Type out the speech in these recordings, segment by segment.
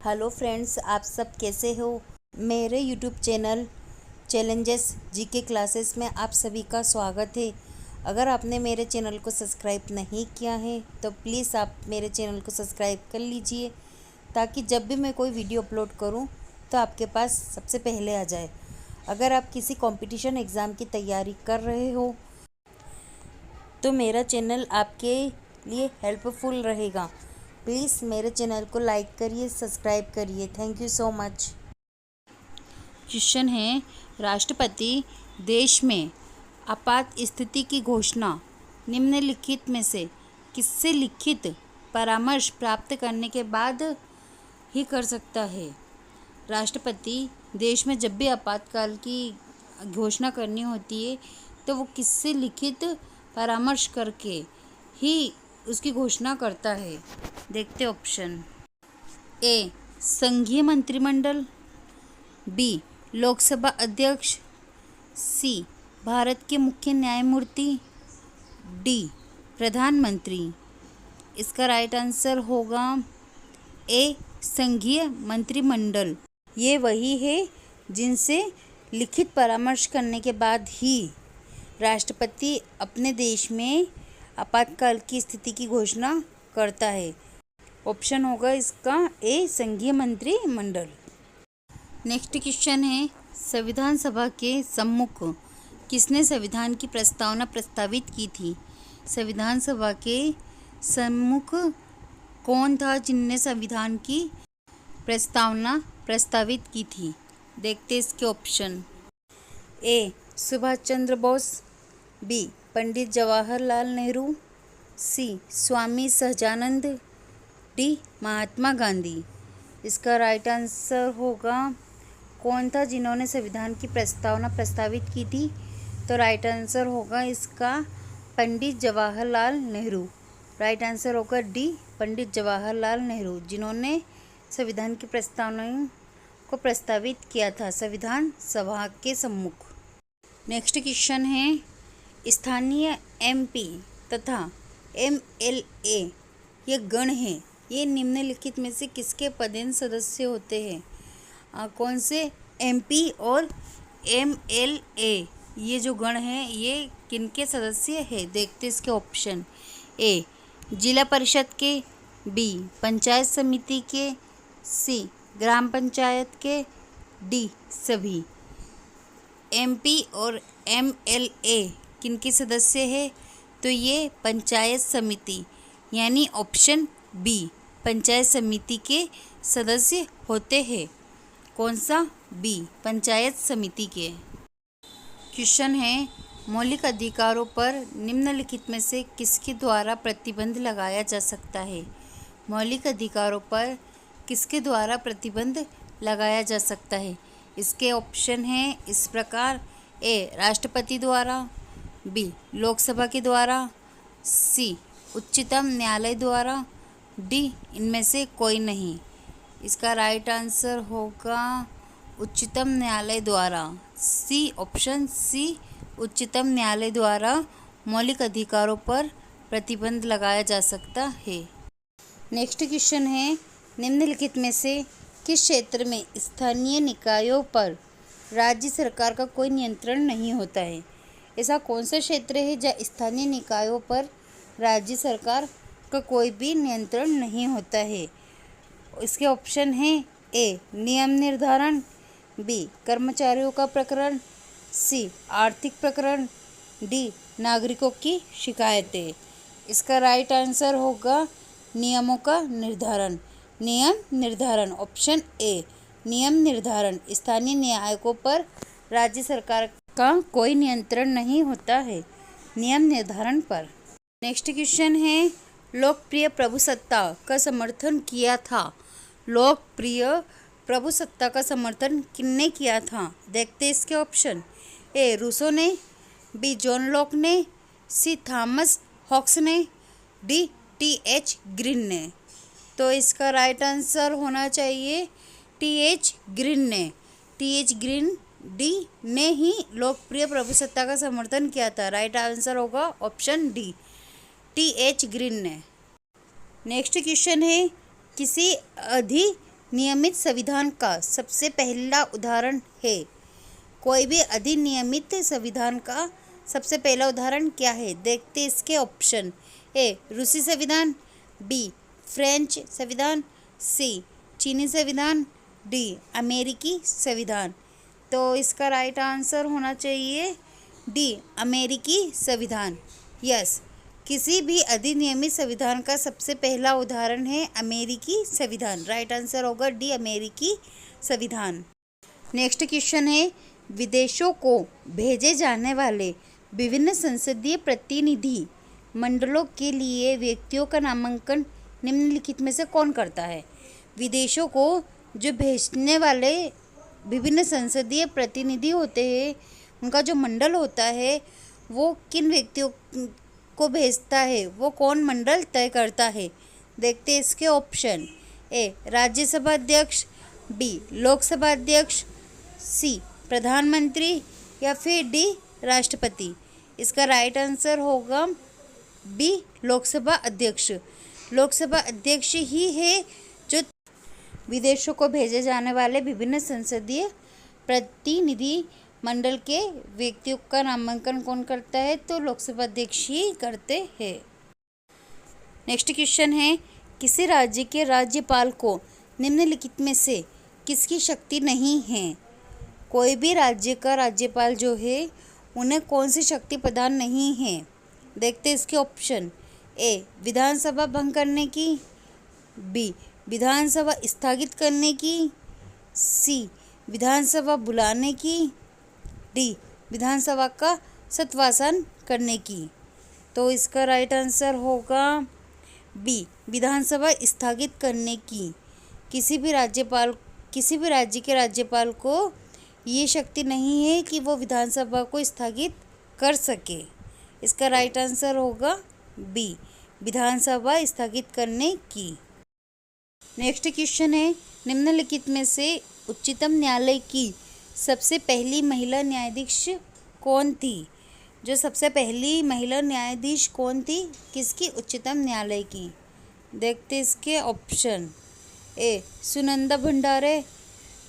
Hello friends, आप सब कैसे हो। मेरे YouTube channel challenges GK classes में आप सभी का स्वागत है। अगर आपने मेरे चैनल को सब्सक्राइब नहीं किया है तो प्लीज़ आप मेरे चैनल को सब्सक्राइब कर लीजिए, ताकि जब भी मैं कोई वीडियो अपलोड करूं तो आपके पास सबसे पहले आ जाए। अगर आप किसी कंपटीशन एग्ज़ाम की तैयारी कर रहे हो तो मेरा चैनल आपके लिए हेल्पफुल रहेगा। प्लीज़ मेरे चैनल को लाइक करिए, सब्सक्राइब करिए। Thank you so much. Question है, राष्ट्रपति देश में आपात स्थिति की घोषणा निम्नलिखित में से किससे लिखित परामर्श प्राप्त करने के बाद ही कर सकता है। राष्ट्रपति देश में जब भी आपातकाल की घोषणा करनी होती है तो वो किससे लिखित परामर्श करके ही उसकी घोषणा करता है। देखते ऑप्शन। ए, संघीय मंत्रिमंडल। बी, लोकसभा अध्यक्ष। सी, भारत के मुख्य न्यायमूर्ति। डी, प्रधानमंत्री। इसका राइट आंसर होगा ए, संघीय मंत्रिमंडल। ये वही है जिनसे लिखित परामर्श करने के बाद ही राष्ट्रपति अपने देश में आपातकाल की स्थिति की घोषणा करता है। ऑप्शन होगा इसका ए, संघीय मंत्रिमंडल। नेक्स्ट क्वेश्चन है, संविधान सभा के सम्मुख किसने संविधान की प्रस्तावना प्रस्तावित की थी। संविधान सभा के सम्मुख कौन था जिनने संविधान की प्रस्तावना प्रस्तावित की थी। देखते इसके ऑप्शन। ए, सुभाष चंद्र बोस। बी, पंडित जवाहरलाल नेहरू। सी, स्वामी सहजानंद। डी, महात्मा गांधी। इसका राइट आंसर होगा कौन था जिन्होंने संविधान की प्रस्तावना प्रस्तावित की थी। तो राइट आंसर होगा इसका पंडित जवाहरलाल नेहरू। राइट आंसर होगा डी, पंडित जवाहरलाल नेहरू, जिन्होंने संविधान की प्रस्तावना को प्रस्तावित किया था संविधान सभा के सम्मुख। नेक्स्ट क्वेश्चन है, स्थानीय एमपी तथा एमएलए ये गण हैं, ये निम्नलिखित में से किसके पदेन सदस्य होते हैं। कौन से एमपी और एमएलए ये जो गण हैं ये किनके सदस्य हैं। देखते इसके ऑप्शन। ए, जिला परिषद के। बी, पंचायत समिति के। सी, ग्राम पंचायत के। डी, सभी। एमपी और एमएलए किनके सदस्य है। तो ये पंचायत समिति यानी ऑप्शन बी, पंचायत समिति के सदस्य होते हैं। कौन सा? बी, पंचायत समिति के। क्वेश्चन है, मौलिक अधिकारों पर निम्नलिखित में से किसके द्वारा प्रतिबंध लगाया जा सकता है। मौलिक अधिकारों पर किसके द्वारा प्रतिबंध लगाया जा सकता है। इसके ऑप्शन हैं इस प्रकार। ए, राष्ट्रपति द्वारा। बी, लोकसभा के द्वारा। सी, उच्चतम न्यायालय द्वारा। डी, इनमें से कोई नहीं। इसका राइट आंसर होगा उच्चतम न्यायालय द्वारा। सी, ऑप्शन सी, उच्चतम न्यायालय द्वारा मौलिक अधिकारों पर प्रतिबंध लगाया जा सकता है। नेक्स्ट क्वेश्चन है, निम्नलिखित में से किस क्षेत्र में स्थानीय निकायों पर राज्य सरकार का कोई नियंत्रण नहीं होता है। ऐसा कौन सा क्षेत्र है जहाँ स्थानीय निकायों पर राज्य सरकार का कोई भी नियंत्रण नहीं होता है। इसके ऑप्शन हैं ए, नियम निर्धारण। बी, कर्मचारियों का प्रकरण। सी, आर्थिक प्रकरण। डी, नागरिकों की शिकायतें। इसका राइट आंसर होगा नियमों का निर्धारण। नियम निर्धारण, ऑप्शन ए, नियम निर्धारण। स्थानीय न्यायिकों पर राज्य सरकार का कोई नियंत्रण नहीं होता है नियम निर्धारण पर। नेक्स्ट क्वेश्चन है, लोकप्रिय प्रभुसत्ता का समर्थन किया था। लोकप्रिय प्रभुसत्ता का समर्थन किसने किया था। देखते इसके ऑप्शन। ए, रूसो ने। बी, जॉन लॉक ने। सी, थॉमस हॉब्स ने। D, TH. ग्रीन ने। तो इसका राइट आंसर होना चाहिए टी.एच. ग्रीन ने। टी.एच. ग्रीन डी ने ही लोकप्रिय प्रभुसत्ता का समर्थन किया था। राइट आंसर होगा ऑप्शन डी, टी.एच. ग्रीन ने। नेक्स्ट क्वेश्चन है, किसी नियमित संविधान का सबसे पहला उदाहरण है? कोई भी अधिनियमित संविधान का सबसे पहला उदाहरण क्या है? देखते इसके ऑप्शन। ए रूसी संविधान, बी फ्रेंच संविधान, सी चीनी संविधान, डी अमेरिकी संविधान। तो इसका राइट आंसर होना चाहिए डी अमेरिकी संविधान। यस, किसी भी अधिनियमित संविधान का सबसे पहला उदाहरण है अमेरिकी संविधान। राइट आंसर होगा डी अमेरिकी संविधान। नेक्स्ट क्वेश्चन है, विदेशों को भेजे जाने वाले विभिन्न संसदीय प्रतिनिधि मंडलों के लिए व्यक्तियों का नामांकन निम्नलिखित में से कौन करता है? विदेशों को जो भेजने वाले विभिन्न संसदीय प्रतिनिधि होते हैं, उनका जो मंडल होता है वो किन व्यक्तियों को भेजता है, वो कौन मंडल तय करता है? देखते हैं इसके ऑप्शन। ए राज्यसभा अध्यक्ष, बी लोकसभा अध्यक्ष, सी प्रधानमंत्री या फिर डी राष्ट्रपति। इसका राइट आंसर होगा बी लोकसभा अध्यक्ष। लोकसभा अध्यक्ष ही है जो विदेशों को भेजे जाने वाले विभिन्न संसदीय प्रतिनिधि मंडल के व्यक्तियों का नामांकन कौन करता है? तो लोकसभा अध्यक्ष ही करते हैं। नेक्स्ट क्वेश्चन है, किसी राज्य के राज्यपाल को निम्नलिखित में से किसकी शक्ति नहीं है? कोई भी राज्य का राज्यपाल जो है उन्हें कौन सी शक्ति प्रदान नहीं है? देखते इसके ऑप्शन। ए विधानसभा भंग करने की, बी विधानसभा स्थगित करने की, सी विधानसभा बुलाने की, डी विधानसभा का सत्वासन करने की। तो इसका राइट आंसर होगा बी विधानसभा स्थगित करने की। किसी भी राज्य के राज्यपाल को ये शक्ति नहीं है कि वो विधानसभा को स्थगित कर सके। इसका राइट आंसर होगा बी विधानसभा स्थगित करने की। नेक्स्ट क्वेश्चन है, निम्नलिखित में से उच्चतम न्यायालय की सबसे पहली महिला न्यायाधीश कौन थी? जो सबसे पहली महिला न्यायाधीश कौन थी किसकी? उच्चतम न्यायालय की। देखते इसके ऑप्शन। ए सुनंदा भंडारे,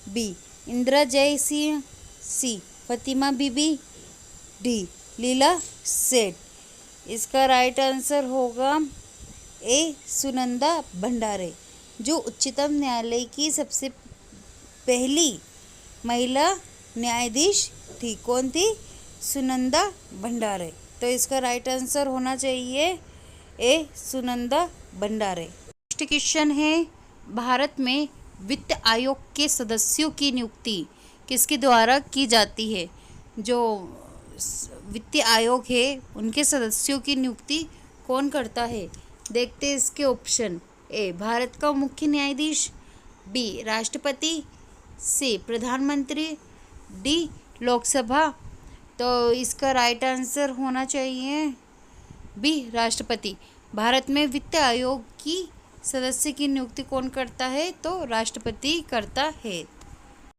बी इंदिरा जयसिंह, सी फातिमा बीबी, डी लीला सेठ। इसका राइट आंसर होगा ए सुनंदा भंडारे, जो उच्चतम न्यायालय की सबसे पहली महिला न्यायाधीश थी। कौन थी? सुनंदा भंडारे। तो इसका राइट आंसर होना चाहिए ए सुनंदा भंडारे। नेक्स्ट क्वेश्चन है, भारत में वित्त आयोग के सदस्यों की नियुक्ति किसके द्वारा की जाती है? जो वित्त आयोग है उनके सदस्यों की नियुक्ति कौन करता है? देखते इसके ऑप्शन। ए भारत का मुख्य न्यायाधीश, बी राष्ट्रपति, सी प्रधानमंत्री, डी लोकसभा। तो इसका राइट आंसर होना चाहिए बी राष्ट्रपति। भारत में वित्त आयोग की सदस्य की नियुक्ति कौन करता है? तो राष्ट्रपति करता है।